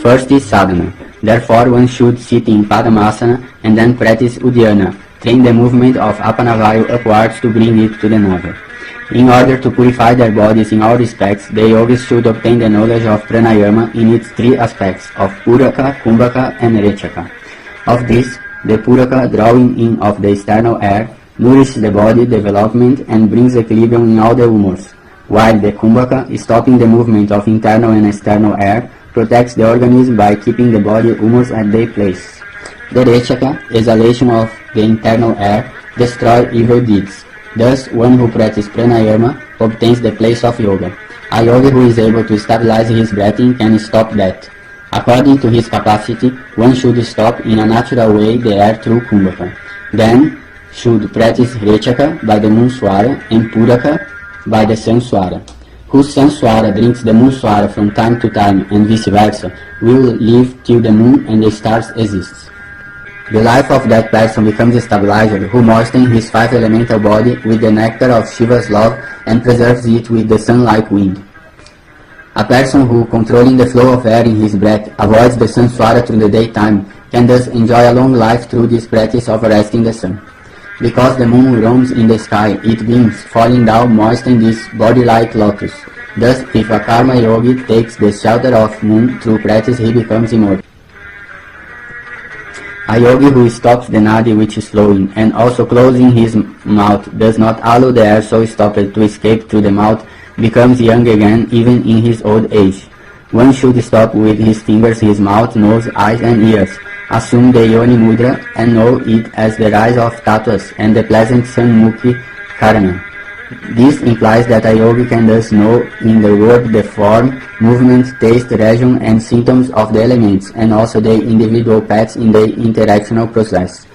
First is sadhana. Therefore one should sit in Padmasana and then practice Uddiyana, train the movement of Apanavayu upwards to bring it to the navel. In order to purify their bodies in all respects, the yogis should obtain the knowledge of pranayama in its three aspects of Puraka, Kumbhaka and Rechaka. Of this, the Puraka, drawing in of the external air, nourishes the body development and brings equilibrium in all the humors, while the Kumbhaka, stopping the movement of internal and external air, protects the organism by keeping the body humors at their place. The Rechaka, exhalation of the internal air, destroys evil deeds. Thus, one who practices pranayama obtains the place of yoga. A yogi who is able to stabilize his breathing can stop that. According to his capacity, one should stop in a natural way the air through Kumbhaka. Then, should practice Rechaka by the moon swara and Puraka by the sun swara. Whose sun swara drinks the moon swara from time to time and vice versa, will live till the moon and the stars exist. The life of that person becomes stabilized who moistens his five elemental body with the nectar of Shiva's love and preserves it with the sun-like wind. A person who, controlling the flow of air in his breath, avoids the sun swara through the daytime, can thus enjoy a long life through this practice of resting the sun. Because the moon roams in the sky, its beams, falling down, moisten this body like lotus. Thus, if a karma yogi takes the shelter of moon through practice, he becomes immortal. A yogi who stops the nadi which is flowing and also closing his mouth does not allow the air so stopped to escape through the mouth becomes young again even in his old age. One should stop with his fingers his mouth, nose, eyes and ears, assume the yoni mudra and know it as the rise of tattvas and the pleasant sammukhi karana. This implies that a yogi can thus know in the word the form, movement, taste, region and symptoms of the elements and also the individual paths in the interactional process.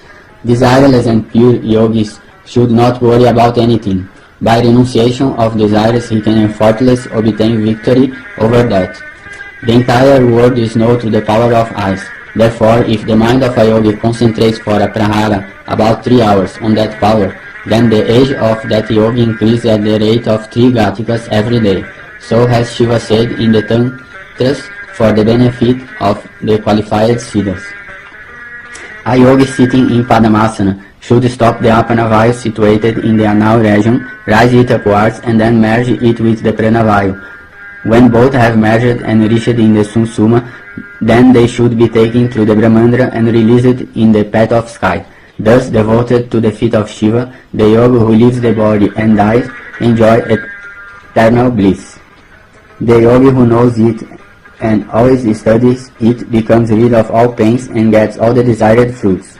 Desireless and pure yogis should not worry about anything. By renunciation of desires he can effortlessly obtain victory over that. The entire world is known through the power of eyes. Therefore, if the mind of a yogi concentrates for a prahara about 3 hours on that power, then the age of that yogi increases at the rate of 3 gatikas every day. So has Shiva said in the Tantras for the benefit of the qualified siddhas. A yogi sitting in Padmasana should stop the Apanavayu situated in the anal region, rise it upwards and then merge it with the Pranavayu. When both have merged and reached in the Sunsuma, then they should be taken through the Brahmandra and released in the path of sky. Thus, devoted to the feet of Shiva, the yogi who leaves the body and dies enjoy eternal bliss. The yogi who knows it and always studies it becomes rid of all pains and gets all the desired fruits.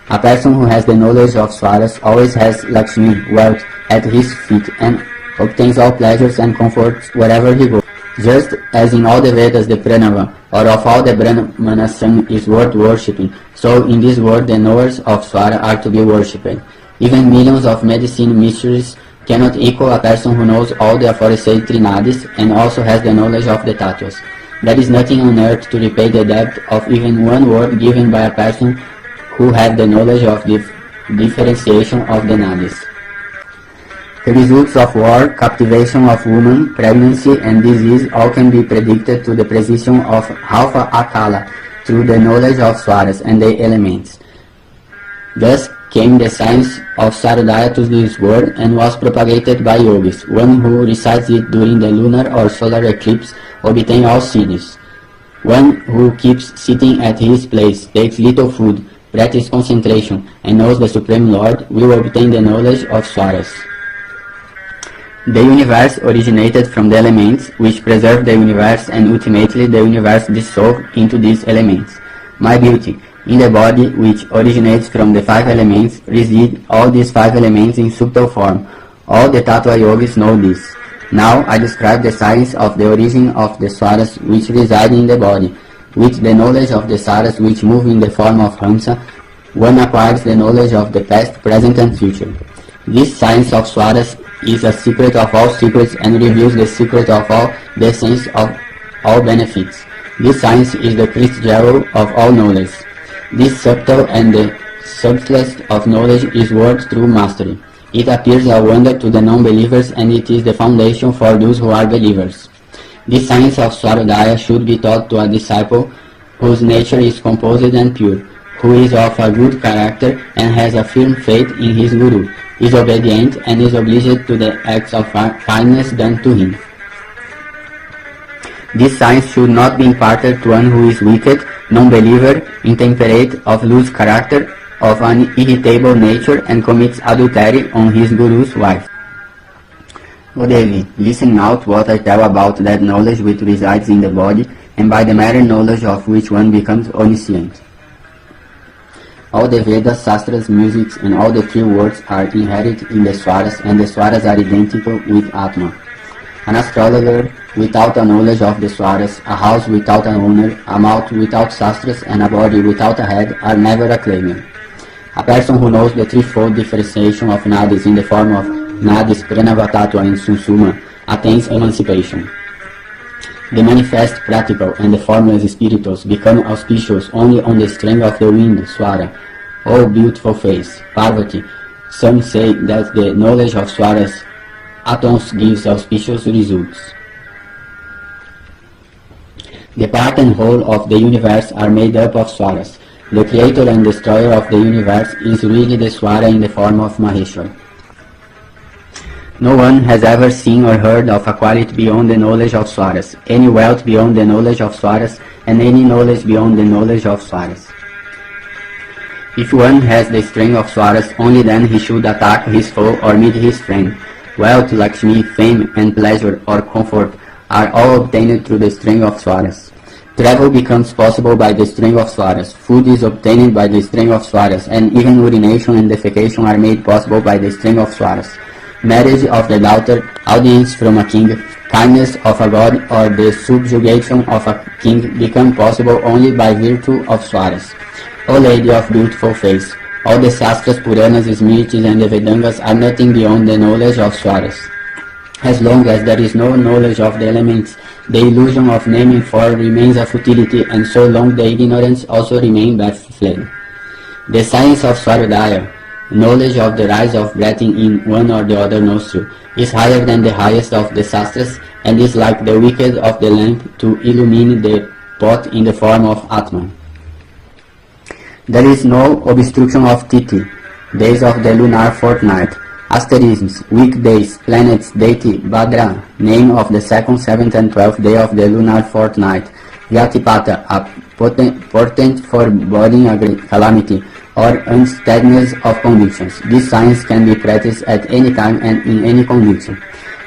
A person who has the knowledge of swaras always has Yakşiņi, wealth, at his feet and obtains all pleasures and comforts wherever he goes. Just as in all the Vedas the Pranava, or of all the Brahmana son is worth worshipping, so in this world the knowers of Swara are to be worshipped. Even millions of medicine mysteries cannot equal a person who knows all the aforesaid three nadis and also has the knowledge of the tattvas. There is nothing on earth to repay the debt of even one word given by a person who has the knowledge of the differentiation of the nadis. The results of war, captivation of women, pregnancy and disease all can be predicted to the precision of Alpha Akala through the knowledge of swaras and the elements. Thus came the science of Sarodaya to this world and was propagated by yogis. One who recites it during the lunar or solar eclipse obtains all siddhis. One who keeps sitting at his place, takes little food, practices concentration and knows the Supreme Lord will obtain the knowledge of swaras. The universe originated from the elements, which preserve the universe and ultimately the universe dissolved into these elements. My beauty, in the body which originates from the 5 elements reside all these 5 elements in subtle form. All the Tattva yogis know this. Now I describe the science of the origin of the swaras which reside in the body. With the knowledge of the swaras which move in the form of Hamsa, one acquires the knowledge of the past, present and future. This science of swaras is a secret of all secrets and reveals the secret of all the essence of all benefits. This science is the crystal jewel of all knowledge. This subtle and the subtlest of knowledge is worked through mastery. It appears a wonder to the non-believers and it is the foundation for those who are believers. This science of Swarodaya should be taught to a disciple whose nature is composed and pure, who is of a good character and has a firm faith in his Guru, is obedient and is obliged to the acts of kindness done to him. This science should not be imparted to one who is wicked, non-believer, intemperate, of loose character, of an irritable nature, and commits adultery on his Guru's wife. O Devi, listen now to what I tell about that knowledge which resides in the body, and by the mere knowledge of which one becomes omniscient. All the Vedas, Sastras, musics, and all the three words are inherent in the Swaras, and the Swaras are identical with Atma. An astrologer without a knowledge of the Swaras, a house without an owner, a mouth without Sastras, and a body without a head are never acclaimed. A person who knows the threefold differentiation of Nadis in the form of Nadis, Pranavatattva, and Sunsuma attains emancipation. The manifest, practical, and the formless spirituals become auspicious only on the strength of the wind, Swara. O beautiful face, Parvati, some say that the knowledge of Swaras atoms gives auspicious results. The part and whole of the universe are made up of Swaras. The creator and destroyer of the universe is really the Swara in the form of Maheshwar. No one has ever seen or heard of a quality beyond the knowledge of Swaras, any wealth beyond the knowledge of Swaras, and any knowledge beyond the knowledge of Swaras. If one has the strength of Swaras, only then he should attack his foe or meet his friend. Wealth, Lakshmi, fame, and pleasure or comfort are all obtained through the strength of Swaras. Travel becomes possible by the strength of Swaras. Food is obtained by the strength of Swaras, and even urination and defecation are made possible by the strength of Swaras. Marriage of the daughter, audience from a king, kindness of a god, or the subjugation of a king become possible only by virtue of Swaras. O Lady of beautiful face, all the Sastras, Puranas, Smritis, and the Vedangas are nothing beyond the knowledge of Swaras. As long as there is no knowledge of the elements, the illusion of naming form remains a futility, and so long the ignorance also remains baffled. The science of Swarodaya, knowledge of the rise of breathing in one or the other nostril, is higher than the highest of the Sastras, and is like the wick of the lamp to illumine the pot in the form of Atman. There is no obstruction of Tithi, days of the lunar fortnight, asterisms, weekdays, planets, deity, Bhadra, name of the 2nd, 7th, and 12th day of the lunar fortnight, Vyatipata, a portent foreboding calamity, or unsteadiness of conditions. This science can be practiced at any time and in any condition.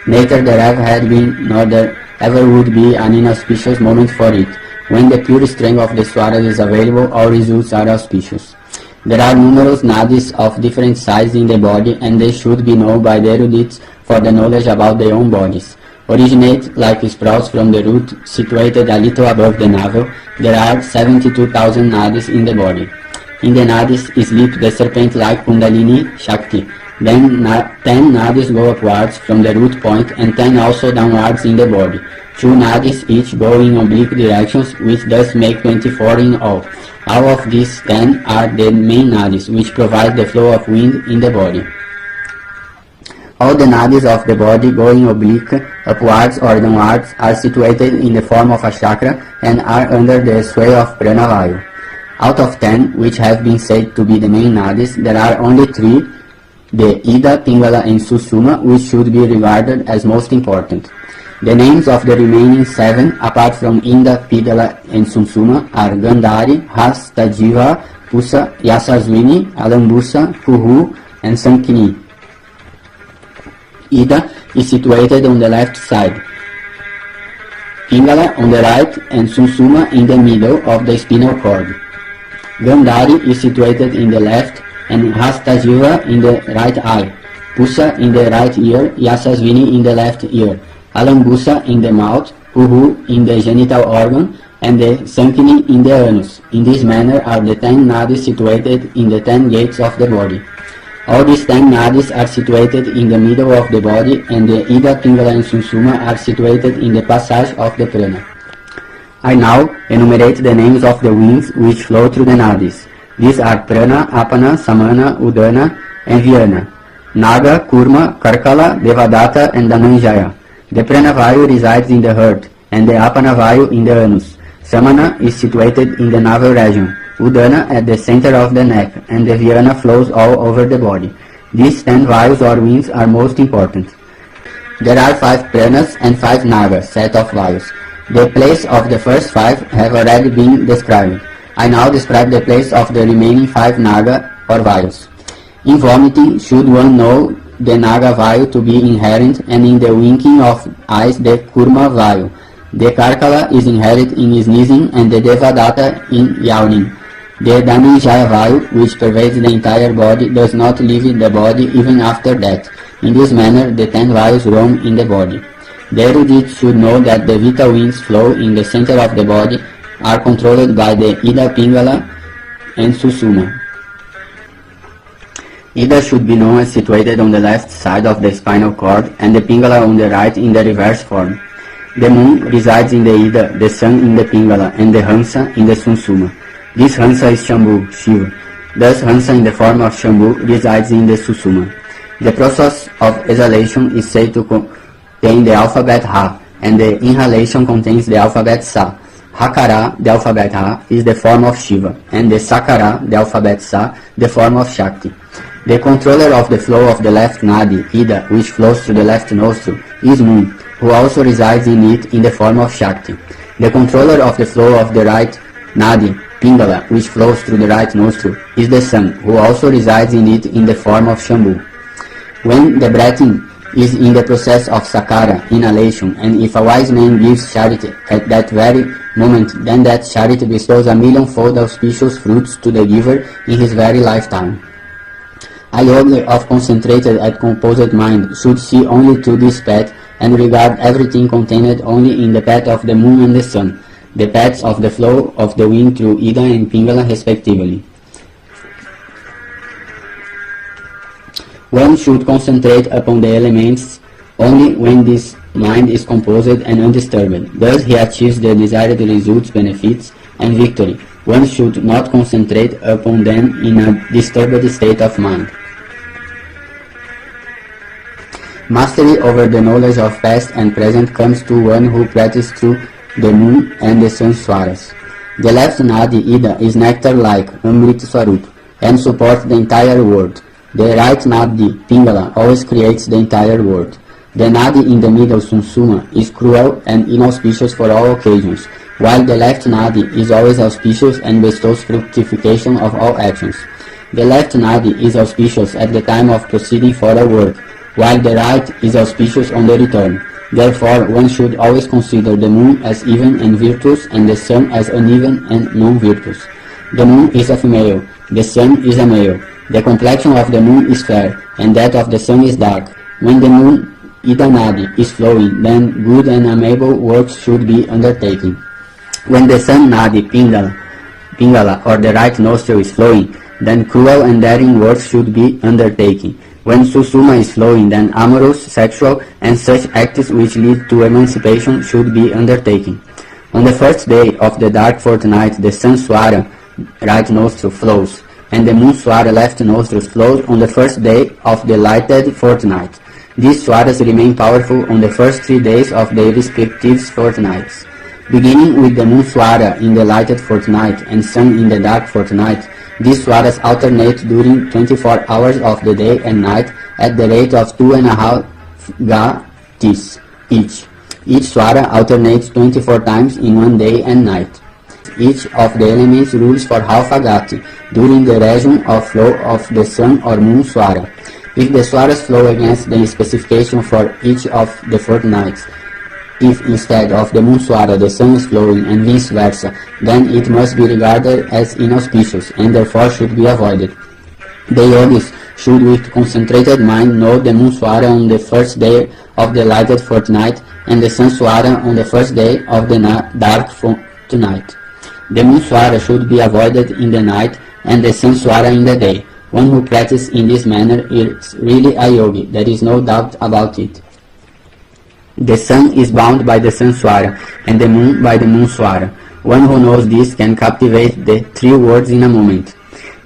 Neither there ever had been, nor there ever would be an inauspicious moment for it. When the pure strength of the Swaras is available, all results are auspicious. There are numerous nadis of different sizes in the body, and they should be known by the erudites for the knowledge about their own bodies. Originate like sprouts from the root, situated a little above the navel, there are 72,000 nadis in the body. In the nadis sleep the serpent-like Kundalini Shakti. Then 10 nadis go upwards from the root point, and 10 also downwards in the body. 2 nadis each go in oblique directions, which thus make 24 in all. All of these 10 are the main nadis, which provide the flow of wind in the body. All the nadis of the body going oblique, upwards or downwards, are situated in the form of a chakra and are under the sway of pranavayu. Out of 10, which have been said to be the main nadis, there are only 3, the Ida, Pingalā, and Susuma, which should be regarded as most important. The names of the remaining 7, apart from Ida, Pingalā, and Susuma, are Gandhari, Hastajiva, Pusa, Yasaswini, Alambusa, Puhu, and Sankini. Ida is situated on the left side, Pingalā on the right, and Susuma in the middle of the spinal cord. Gandhari is situated in the left, and Hastajiva in the right eye, Pusa in the right ear, Yasaswini in the left ear, Alambusa in the mouth, Puhu in the genital organ, and the Sankini in the anus. In this manner are the 10 nadis situated in the 10 gates of the body. All these 10 nadis are situated in the middle of the body, and the Ida, Pingalā, and Susuma are situated in the passage of the prana. I now enumerate the names of the winds which flow through the nadis. These are Prana, Apana, Samana, Udana, and Vyana, Naga, Kurma, Karkala, Devadatta, and Dhananjaya. The Pranavayu resides in the heart. and the Apana Vayu in the anus. Samana is situated in the navel region, Udana at the center of the neck, and the Vyana flows all over the body. These 10 Vayus or winds are most important. There are 5 Pranas and 5 Nagas, set of Vayus. The place of the first 5 have already been described. I now describe the place of the remaining 5 Naga or Vayus. In vomiting, should one know the Naga Vayu to be inherent, and in the winking of eyes the Kurma Vayu. The Karkala is inherent in sneezing and the Devadatta in yawning. The Dhananjaya Vayu, which pervades the entire body, does not leave the body even after death. In this manner, the 10 Vayus roam in the body. The erudite should know that the vital winds flow in the center of the body are controlled by the Ida, Pingalā and Susuma. Ida should be known as situated on the left side of the spinal cord and the Pingalā on the right in the reverse form. The moon resides in the Ida, the sun in the Pingalā, and the Hamsa in the Sunsuma. This Hamsa is Shambhu, Shiva. Thus Hamsa in the form of Shambhu resides in the Susuma. The process of exhalation is said to contain the alphabet Ha, and the inhalation contains the alphabet Sa. Hakara, the alphabet Ha, is the form of Shiva, and the Sakara, the alphabet Sa, the form of Shakti. The controller of the flow of the left Nadi, Ida, which flows through the left nostril, is Moon, who also resides in it in the form of Shakti. The controller of the flow of the right Nadi, Pingalā, which flows through the right nostril, is the Sun, who also resides in it in the form of Shambhu. When the breathing is in the process of Sakara, inhalation, and if a wise man gives charity at that very moment, then that charity bestows a millionfold auspicious fruits to the giver in his very lifetime. A yogi of concentrated and composed mind should see only to this path and regard everything contained only in the path of the moon and the sun, the paths of the flow of the wind through Ida and Pingalā respectively. One should concentrate upon the elements only when this mind is composed and undisturbed. Thus he achieves the desired results, benefits, and victory. One should not concentrate upon them in a disturbed state of mind. Mastery over the knowledge of past and present comes to one who practices through the moon and the sun swaras. The left Nadi, Ida, is nectar-like, Amrita Swarup, and supports the entire world. The right Nadi, Pingalā, always creates the entire world. The Nadi in the middle, Sunsuma, is cruel and inauspicious for all occasions, while the left Nadi is always auspicious and bestows fructification of all actions. The left Nadi is auspicious at the time of proceeding for a work, while the right is auspicious on the return. Therefore, one should always consider the moon as even and virtuous and the sun as uneven and non-virtuous. The moon is a female, the sun is a male. The complexion of the moon is fair, and that of the sun is dark. When the moon, Ida Nadi, is flowing, then good and amiable works should be undertaken. When the sun Nadi, Pingalā, or the right nostril is flowing, then cruel and daring works should be undertaken. When Susuma is flowing, then amorous, sexual, and such acts which lead to emancipation should be undertaken. On the first day of the dark fortnight, the sun Swara, right nostril, flows, and the moon Swara, left nostril, flows on the first day of the lighted fortnight. These Swaras remain powerful on the first 3 days of their respective fortnights. Beginning with the moon Swara in the lighted fortnight and sun in the dark fortnight, these Swaras alternate during 24 hours of the day and night at the rate of 2.5 gatis each. Each Swara alternates 24 times in one day and night. Each of the elements rules for half a gati during the region of flow of the sun or moon Swara. If the Swaras flow against the specification for each of the fortnights, if instead of the moon Swara the sun is flowing and vice versa, then it must be regarded as inauspicious and therefore should be avoided. The yogis should with concentrated mind know the moon Swara on the first day of the lighted fortnight and the sun Swara on the first day of the dark fortnight. The moon Swara should be avoided in the night and the sun Swara in the day. One who practices in this manner is really a yogi, there is no doubt about it. The sun is bound by the sun Swara and the moon by the moon Swara. One who knows this can captivate the 3 worlds in a moment.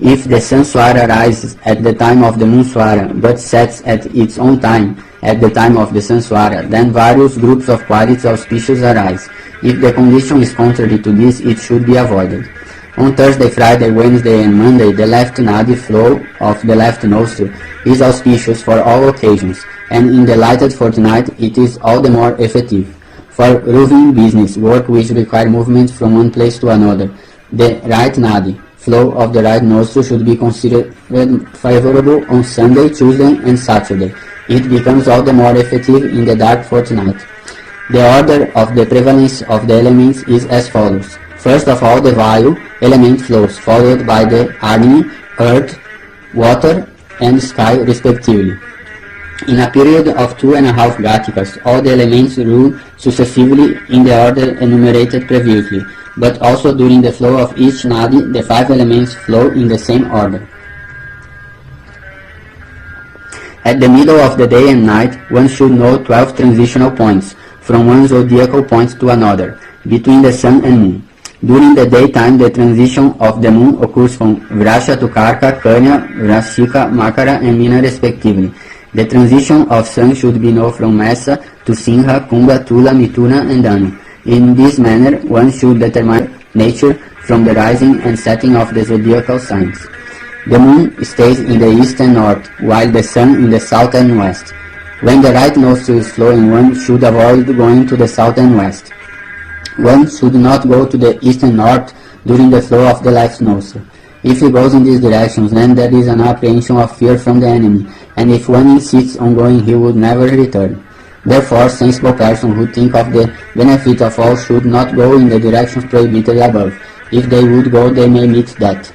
If the sun Swara rises at the time of the moon Swara but sets at its own time, at the time of the Sanswara, then various groups of qualities auspicious arise. If the condition is contrary to this, it should be avoided. On Thursday, Friday, Wednesday and Monday, the left Nadi flow of the left nostril is auspicious for all occasions, and in the lighted fortnight it is all the more effective. For routine business, work which require movement from one place to another, the right Nadi flow of the right nostril should be considered favorable on Sunday, Tuesday and Saturday. It becomes all the more effective in the dark fortnight. The order of the prevalence of the elements is as follows. First of all, the Vayu element flows, followed by the Agni, earth, water and sky respectively. In a period of 2.5 Gatikas, all the elements rule successively in the order enumerated previously, but also during the flow of each Nadi, the 5 elements flow in the same order. At the middle of the day and night, one should know 12 transitional points, from one zodiacal point to another, between the sun and moon. During the daytime, the transition of the moon occurs from Vrasha to Karka, Kanya, Vrashika, Makara and Mina respectively. The transition of sun should be known from Mesa to Sinha, Kumbha, Tula, Mithuna and Danu. In this manner, one should determine nature from the rising and setting of the zodiacal signs. The moon stays in the east and north, while the sun in the south and west. When the right nostril is flowing, one should avoid going to the south and west. One should not go to the east and north during the flow of the left nostril. If he goes in these directions, then there is an apprehension of fear from the enemy, and if one insists on going, he would never return. Therefore, sensible persons who think of the benefit of all should not go in the directions prohibited above. If they would go, they may meet death.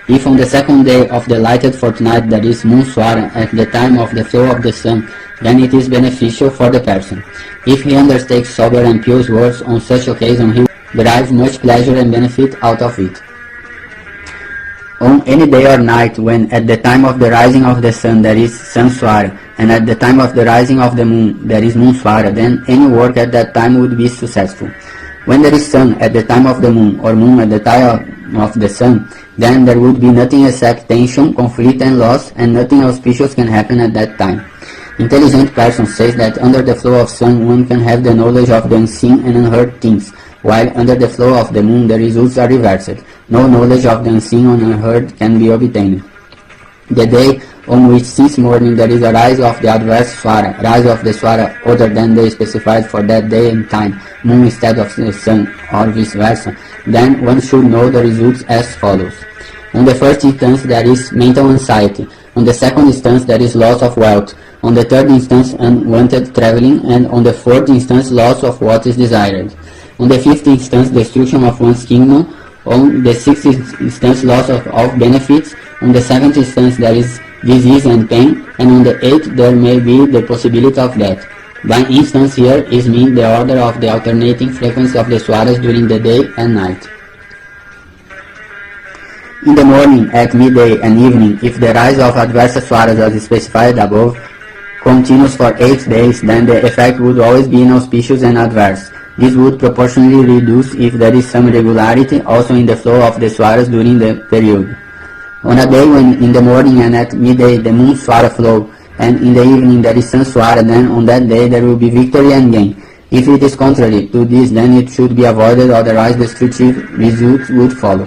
If on the second day of the lighted fortnight there is moon swara at the time of the flow of the sun, then it is beneficial for the person. If he undertakes sober and pious works on such occasion, he derives much pleasure and benefit out of it. On any day or night when at the time of the rising of the sun there is sun swara, and at the time of the rising of the moon there is moon swara, then any work at that time would be successful. When there is sun at the time of the moon, or moon at the time of the sun, then there would be nothing except tension, conflict and loss, and nothing auspicious can happen at that time. Intelligent person says that under the flow of sun one can have the knowledge of the unseen and unheard things, while under the flow of the moon the results are reversed. No knowledge of the unseen or unheard can be obtained. The day on which since morning there is a rise of the adverse swara, rise of the swara other than the specified for that day and time, moon instead of the sun, or vice versa, then one should know the results as follows. On the first instance there is mental anxiety, on the second instance there is loss of wealth, on the third instance unwanted traveling, and on the fourth instance loss of what is desired. On the fifth instance destruction of one's kingdom, on the sixth instance loss of all benefits, on the seventh instance there is disease and pain, and on the eighth there may be the possibility of death. By instance here is meant the order of the alternating frequency of the swaras during the day and night. In the morning, at midday and evening, if the rise of adverse swaras as specified above continues for 8 days, then the effect would always be inauspicious and adverse. This would proportionally reduce if there is some regularity also in the flow of the swaras during the period. On a day when in the morning and at midday the moon swara flow, and in the evening there is sun swara, then on that day there will be victory and gain. If it is contrary to this, then it should be avoided, otherwise destructive results would follow.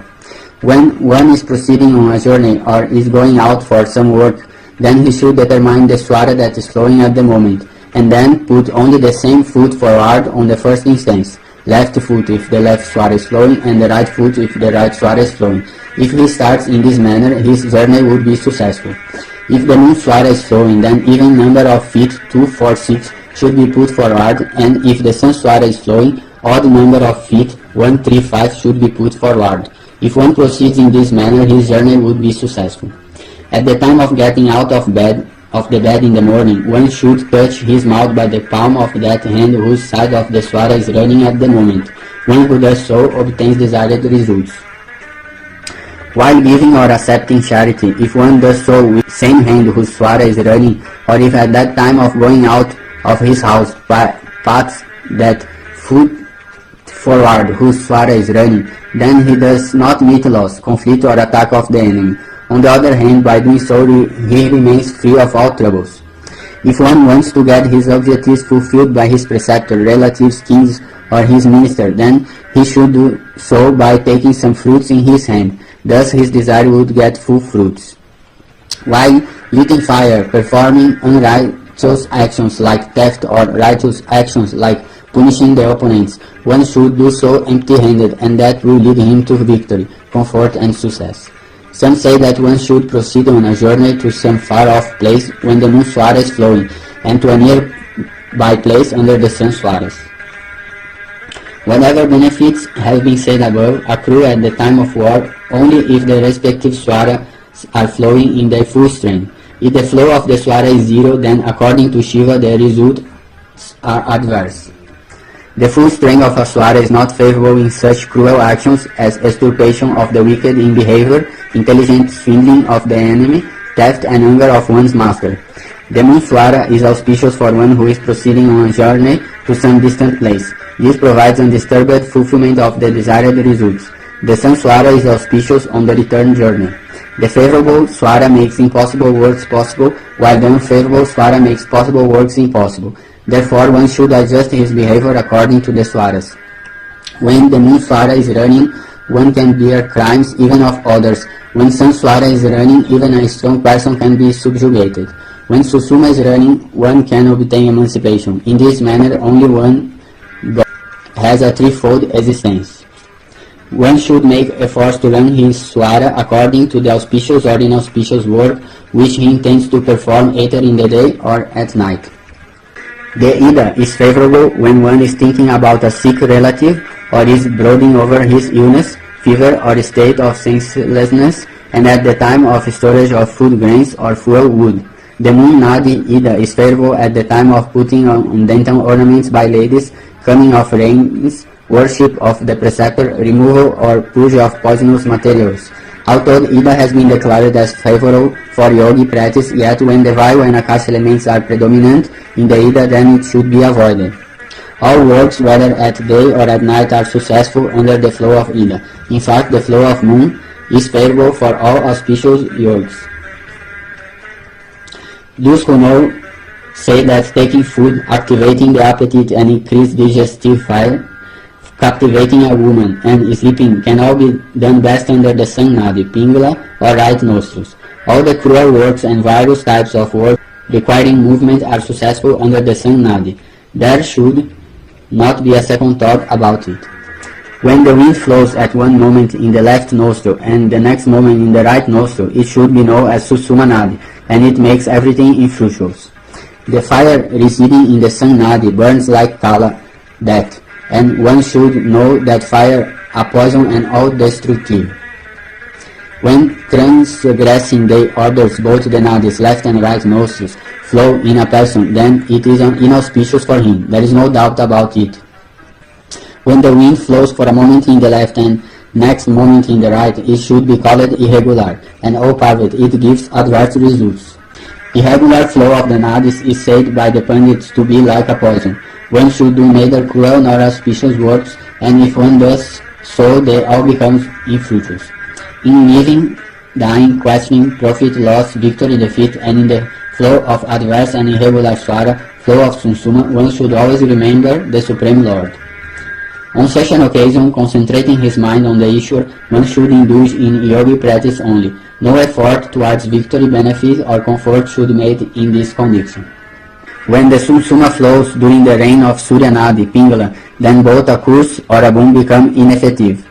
When one is proceeding on a journey or is going out for some work, then he should determine the swara that is flowing at the moment, and then put only the same foot forward on the first instance, left foot if the left swara is flowing, and the right foot if the right swara is flowing. If he starts in this manner, his journey would be successful. If the moon swara is flowing, then even number of feet 2, 4, 6 should be put forward, and if the sun swara is flowing, odd number of feet 1, 3, 5 should be put forward. If one proceeds in this manner, his journey would be successful. At the time of getting out of the bed in the morning, one should touch his mouth by the palm of that hand whose side of the swara is running at the moment. One who does so obtains desired results. While giving or accepting charity, if one does so with the same hand whose swara is running, or if at that time of going out of his house pats that foot forward whose swara is running, then he does not meet loss, conflict or attack of the enemy. On the other hand, by doing so he remains free of all troubles. If one wants to get his objectives fulfilled by his preceptor, relatives, kings, or his minister, then he should do so by taking some fruits in his hand. Thus his desire would get full fruits. While lighting fire, performing unrighteous actions like theft or righteous actions like punishing the opponents, one should do so empty-handed, and that will lead him to victory, comfort, and success. Some say that one should proceed on a journey to some far-off place when the moon swara is flowing, and to a nearby place under the sun swaras. Whatever benefits have been said above accrue at the time of war only if the respective swaras are flowing in their full strength. If the flow of the swara is zero, then according to Shiva the results are adverse. The full strength of a swara is not favorable in such cruel actions as extirpation of the wicked in behavior, intelligent swindling of the enemy, theft and anger of one's master. The moon swara is auspicious for one who is proceeding on a journey to some distant place. This provides undisturbed fulfillment of the desired results. The sun swara is auspicious on the return journey. The favorable swara makes impossible works possible, while the unfavorable swara makes possible works impossible. Therefore, one should adjust his behavior according to the swaras. When the moon swara is running, one can bear crimes even of others. When sun swara is running, even a strong person can be subjugated. When susuma is running, one can obtain emancipation. In this manner, only one God has a threefold existence. One should make efforts to learn his swara according to the auspicious or inauspicious work which he intends to perform either in the day or at night. The Ida is favorable when one is thinking about a sick relative or is brooding over his illness, fever or state of senselessness, and at the time of storage of food grains or fuel wood. The moon Nadi Ida is favorable at the time of putting on dental ornaments by ladies, coming of rains, worship of the preceptor, removal or puja of poisonous materials. Although Ida has been declared as favorable for yogi practice, yet when the Vayu and Akasha elements are predominant in the Ida, then it should be avoided. All works, whether at day or at night, are successful under the flow of Ida. In fact, the flow of moon is favorable for all auspicious yogis. Those who know say that taking food, activating the appetite and increase digestive fire, captivating a woman, and sleeping can all be done best under the Sun Nadi, Pingalā, or right nostrils. All the cruel works and various types of work requiring movement are successful under the Sun Nadi. There should not be a second thought about it. When the wind flows at one moment in the left nostril and the next moment in the right nostril, it should be known as Susuma Nadi, and it makes everything infructuous. The fire residing in the Sun Nadi burns like Kala, death, and one should know that fire a poison and all destructive. When transgressing the orders, both the nadis, left and right nostrils, flow in a person, then it is inauspicious for him. There is no doubt about it. When the wind flows for a moment in the left and next moment in the right, it should be called irregular, and O Parvat, it gives adverse results. Irregular flow of the nadis is said by the Pandits to be like a poison. One should do neither cruel nor auspicious works, and if one does so, they all become infructuous. In living, dying, questioning, profit, loss, victory, defeat, and in the flow of adverse and irregular swara, flow of sunsuma, one should always remember the Supreme Lord. On such an occasion, concentrating his mind on the Ishwar, one should indulge in yogi practice only. No effort towards victory, benefit, or comfort should be made in this condition. When the sunsuma flows during the reign of Surya Nadi, Pingalā, then both a curse or a boon become ineffective.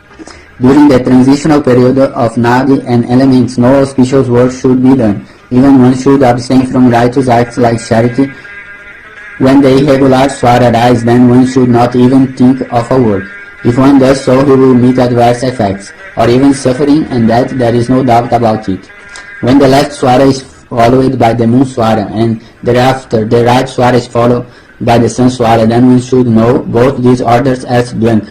During the transitional period of Nadi and elements, no auspicious work should be done. Even one should abstain from righteous acts like charity. When the irregular swara dies, then one should not even think of a work. If one does so, he will meet adverse effects, or even suffering, and that there is no doubt about it. When the left swara is followed by the moon swara, and thereafter the right swara is followed by the sun swara, then one should know both these orders as blank.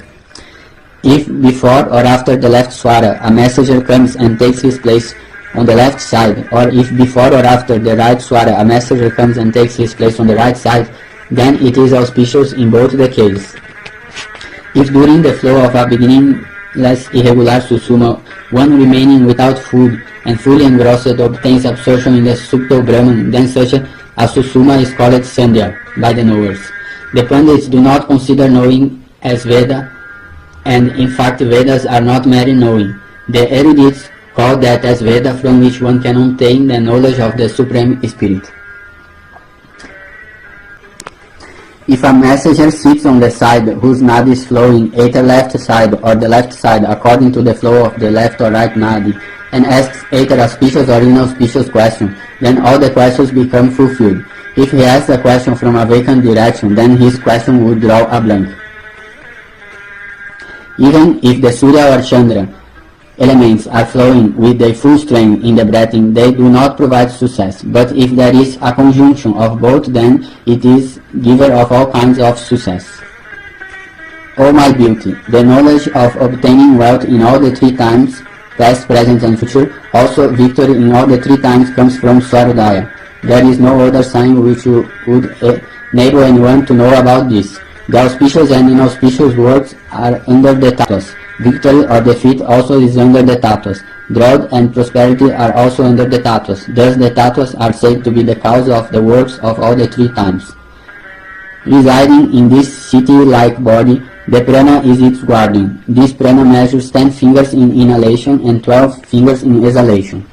If before or after the left swara a messenger comes and takes his place on the left side, or if before or after the right swara a messenger comes and takes his place on the right side, then it is auspicious in both the cases. If during the flow of a beginningless irregular susuma, one remaining without food and fully engrossed obtains absorption in the subtle Brahman, then such A susuma is called sandhya by the knowers. The Pandits do not consider knowing as Veda, and in fact Vedas are not merely knowing. The erudites call that as Veda from which one can obtain the knowledge of the Supreme Spirit. If a messenger sits on the side whose nadi is flowing, either left side or the left side according to the flow of the left or right nadi, and asks either auspicious or inauspicious question, then all the questions become fulfilled. If he asks a question from a vacant direction, then his question would draw a blank. Even if the Surya or Chandra elements are flowing with their full strength in the breathing, they do not provide success. But if there is a conjunction of both, then it is giver of all kinds of success. O my beauty, the knowledge of obtaining wealth in all the three times, past, present and future, also victory in all the three times comes from Swarodaya. There is no other sign which would enable anyone to know about this. The auspicious and inauspicious words are under the tattvas. Victory or defeat also is under the tattvas. Drought and prosperity are also under the tattvas. Thus the tattvas are said to be the cause of the works of all the three times. Residing in this city-like body, the prana is its guardian. This prana measures 10 fingers in inhalation and 12 fingers in exhalation.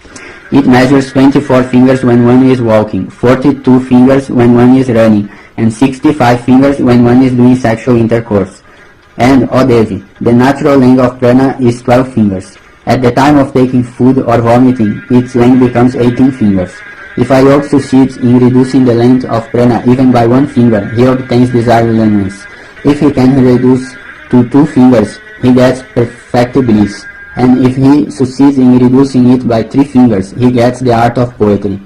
It measures 24 fingers when one is walking, 42 fingers when one is running, and 65 fingers when one is doing sexual intercourse. And, O Devi, the natural length of prana is 12 fingers. At the time of taking food or vomiting, its length becomes 18 fingers. If a yogi succeeds in reducing the length of prana even by 1 finger, he obtains desired length. If he can reduce to 2 fingers, he gets perfect bliss. And if he succeeds in reducing it by 3 fingers, he gets the art of poetry.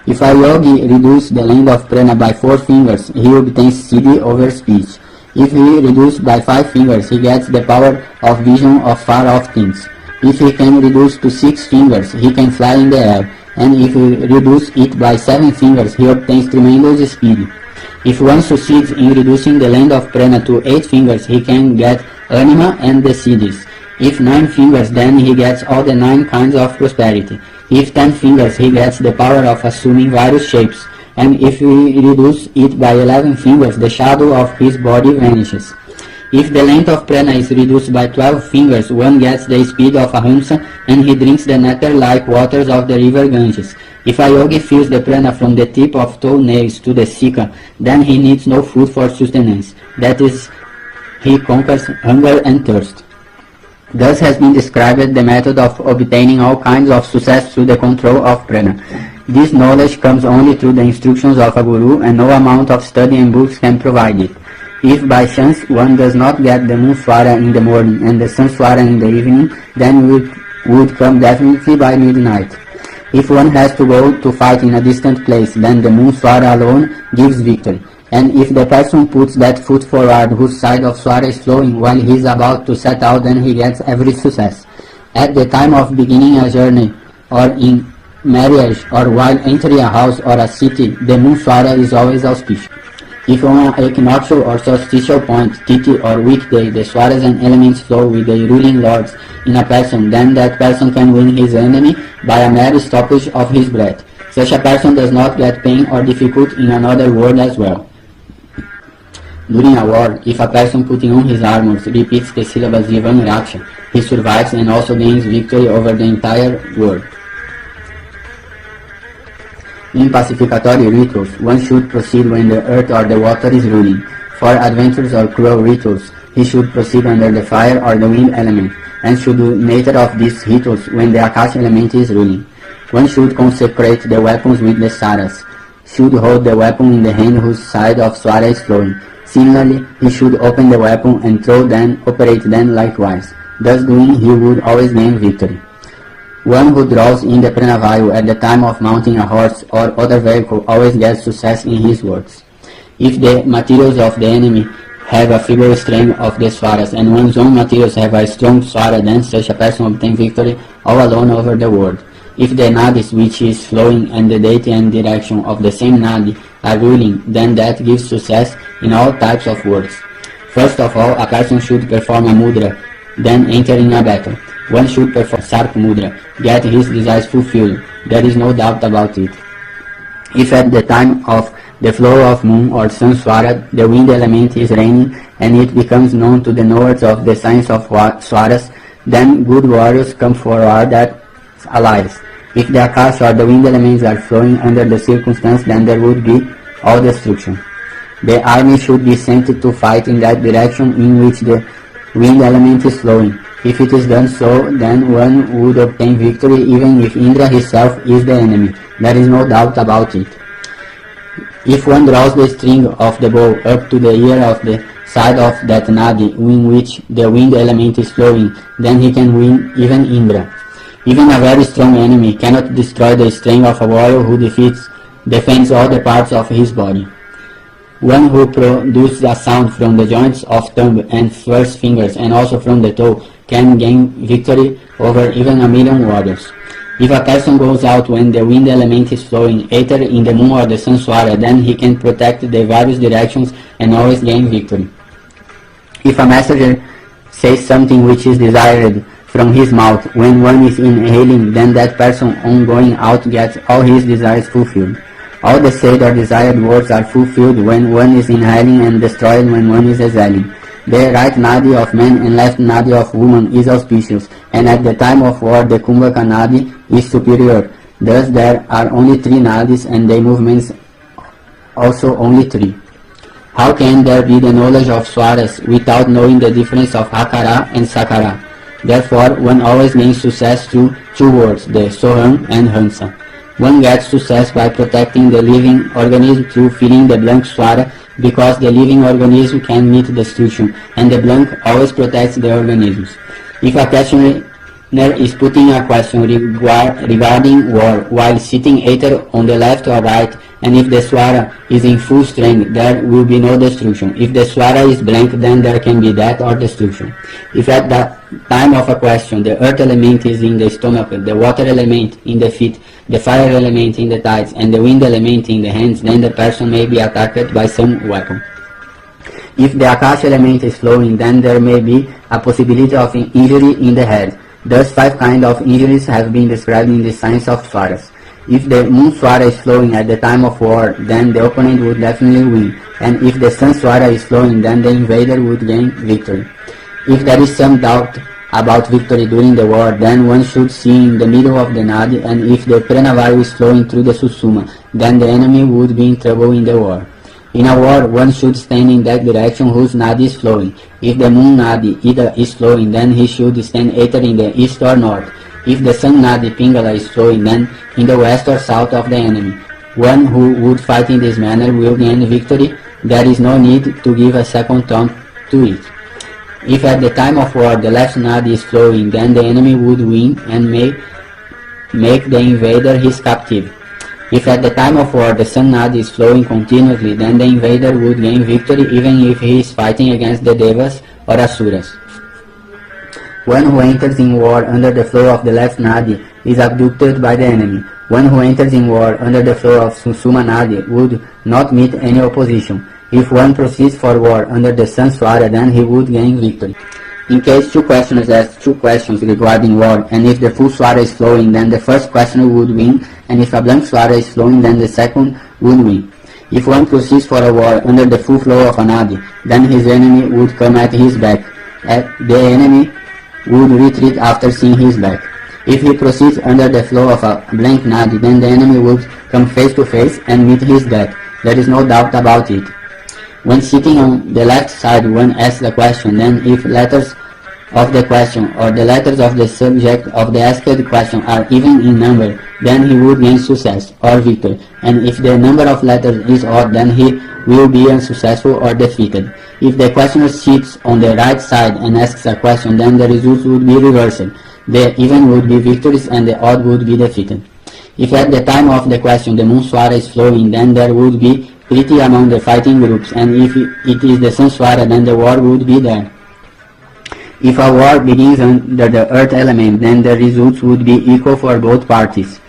If a yogi reduces the length of prana by 4 fingers, he obtains siddhi over speech. If he reduces by 5 fingers, he gets the power of vision of far-off things. If he can reduce to 6 fingers, he can fly in the air. And if he reduces it by 7 fingers, he obtains tremendous speed. If one succeeds in reducing the length of prana to 8 fingers, he can get anima and the siddhis. If 9 fingers, then he gets all the 9 kinds of prosperity. If 10 fingers, he gets the power of assuming various shapes. And if we reduce it by 11 fingers, the shadow of his body vanishes. If the length of prana is reduced by 12 fingers, one gets the speed of a Hamsa, and he drinks the nectar-like waters of the river Ganges. If a yogi fills the prana from the tip of toenails to the sika, then he needs no food for sustenance. That is, he conquers hunger and thirst. Thus has been described the method of obtaining all kinds of success through the control of prana. This knowledge comes only through the instructions of a guru, and no amount of study and books can provide it. If by chance one does not get the moon swara in the morning and the sun swara in the evening, then it would come definitely by midnight. If one has to go to fight in a distant place, then the moon swara alone gives victory. And if the person puts that foot forward whose side of swara is flowing while he is about to set out, then he gets every success. At the time of beginning a journey, or in marriage, or while entering a house or a city, the moon swara is always auspicious. If on an equinoctial or solstitial point, tithi or weekday, the swaras and elements flow with the ruling lords in a person, then that person can win his enemy by a mere stoppage of his breath. Such a person does not get pain or difficulty in another world as well. During a war, if a person putting on his armors repeats the syllables Jivan Raksha, he survives and also gains victory over the entire world. In pacificatory rituals, one should proceed when the earth or the water is ruling. For adventurous or cruel rituals, he should proceed under the fire or the wind element, and should do neither of these rituals when the Akash element is ruling. One should consecrate the weapons with the saras, should hold the weapon in the hand whose side of swara is flowing. Similarly, he should open the weapon and throw them, operate them likewise. Thus doing, he would always gain victory. One who draws in the pranavayu at the time of mounting a horse or other vehicle always gets success in his works. If the materials of the enemy have a feeble strength of the swaras, and one's own materials have a strong swara, then such a person obtains victory all alone over the world. If the nadis which is flowing and the deity and direction of the same nadi are ruling, then that gives success in all types of works. First of all, a person should perform a mudra, then enter in a battle. One should perform sarp mudra, get his desires fulfilled. There is no doubt about it. If at the time of the flow of moon or sun swara the wind element is raining and it becomes known to the knowers of the signs of swaras, then good warriors come forward as allies. If the akash or the wind elements are flowing under the circumstance, then there would be all destruction. The army should be sent to fight in that direction in which the wind element is flowing. If it is done so, then one would obtain victory even if Indra himself is the enemy. There is no doubt about it. If one draws the string of the bow up to the ear of the side of that Nadi in which the wind element is flowing, then he can win even Indra. Even a very strong enemy cannot destroy the strength of a warrior who defends all the parts of his body. One who produces a sound from the joints of thumb and first fingers and also from the toe can gain victory over even a million warriors. If a person goes out when the wind element is flowing, either in the moon or the sun swara, then he can protect the various directions and always gain victory. If a messenger says something which is desired from his mouth when one is inhaling, then that person on going out gets all his desires fulfilled. All the said or desired words are fulfilled when one is inhaling and destroyed when one is exhaling. The right Nadi of man and left Nadi of woman is auspicious, and at the time of war the Kumbhaka Nadi is superior. Thus there are only 3 Nadis and their movements also only 3. How can there be the knowledge of swaras without knowing the difference of Akara and Sakara? Therefore one always gains success through 2 words, the Soham and Hamsa. One gets success by protecting the living organism through filling the blank swara, because the living organism can meet destruction, and the blank always protects the organisms. If a questioner is putting a question regarding war while sitting either on the left or right, and if the swara is in full strength, there will be no destruction. If the swara is blank, then there can be death or destruction. If at the time of a question the earth element is in the stomach, the water element in the feet, the fire element in the thighs, and the wind element in the hands, then the person may be attacked by some weapon. If the akash element is flowing, then there may be a possibility of injury in the head. Thus 5 kinds of injuries have been described in the science of swaras. If the moon swara is flowing at the time of war, then the opponent would definitely win, and if the sun swara is flowing, then the invader would gain victory. If there is some doubt about victory during the war, then one should see in the middle of the Nadi, and if the Pranavayu is flowing through the Susuma, then the enemy would be in trouble in the war. In a war, one should stand in that direction whose Nadi is flowing. If the moon Nadi is flowing, then he should stand either in the east or north. If the sun Nadi Pingalā is flowing, then in the west or south of the enemy. One who would fight in this manner will gain victory. There is no need to give a second thought to it. If at the time of war the left Nadi is flowing, then the enemy would win and may make the invader his captive. If at the time of war the sun Nadi is flowing continuously, then the invader would gain victory even if he is fighting against the Devas or Asuras. One who enters in war under the flow of the left Nadi is abducted by the enemy. One who enters in war under the flow of Susuma Nadi would not meet any opposition. If one proceeds for war under the sun swara, then he would gain victory. In case 2 questioners ask 2 questions regarding war, and if the full swara is flowing, then the first questioner would win, and if a blank swara is flowing, then the second would win. If one proceeds for a war under the full flow of a Nadi, then his enemy would come at his back. The enemy would retreat after seeing his back. If he proceeds under the flow of a blank Nadi, then the enemy would come face to face and meet his death. There is no doubt about it. When sitting on the left side, one asks a question, then if letters of the question or the letters of the subject of the asked question are even in number, then he would gain success or victory, and if the number of letters is odd, then he will be unsuccessful or defeated. If the questioner sits on the right side and asks a question, then the results would be reversed. The even would be victorious and the odd would be defeated. If at the time of the question the moon swara is flowing, then there would be treaty among the fighting groups, and if it is the sun swara, then the war would be there. If a war begins under the earth element, then the results would be equal for both parties.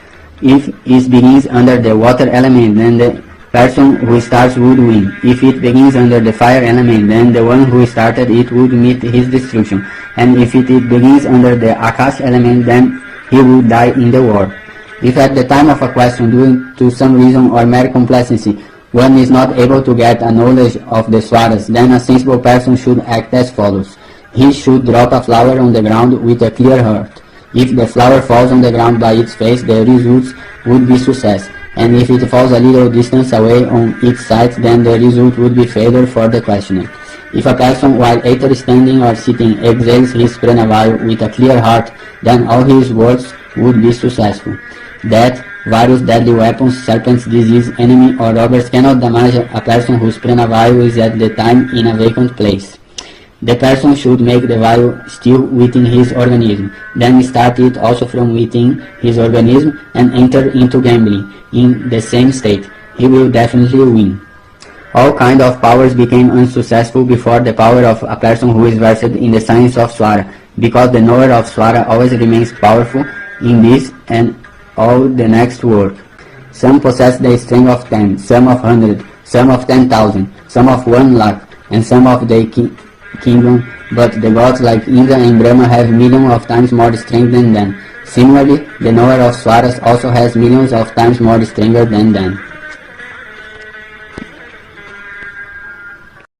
If it begins under the water element, then the person who starts would win. If it begins under the fire element, then the one who started it would meet his destruction. And if it begins under the akash element, then he would die in the war. If at the time of a question, due to some reason or mere complacency, one is not able to get a knowledge of the swaras, then a sensible person should act as follows. He should drop a flower on the ground with a clear heart. If the flower falls on the ground by its face, the results would be success, and if it falls a little distance away on its side, then the result would be failure for the questioner. If a person, while either standing or sitting, exhales his pranavayu with a clear heart, then all his words would be successful. That various deadly weapons, serpents, disease, enemy or robbers cannot damage a person whose pranavayu is at the time in a vacant place. The person should make the vayu still within his organism, then start it also from within his organism and enter into gambling in the same state. He will definitely win. All kind of powers became unsuccessful before the power of a person who is versed in the science of swara, because the knower of swara always remains powerful in this and all the next work. Some possess the strength of 10, some of 100, some of 10,000, some of 1 lakh, and some of the kingdom, but the gods like Indra and Brahma have millions of times more strength than them. Similarly, the knower of swaras also has millions of times more strength than them.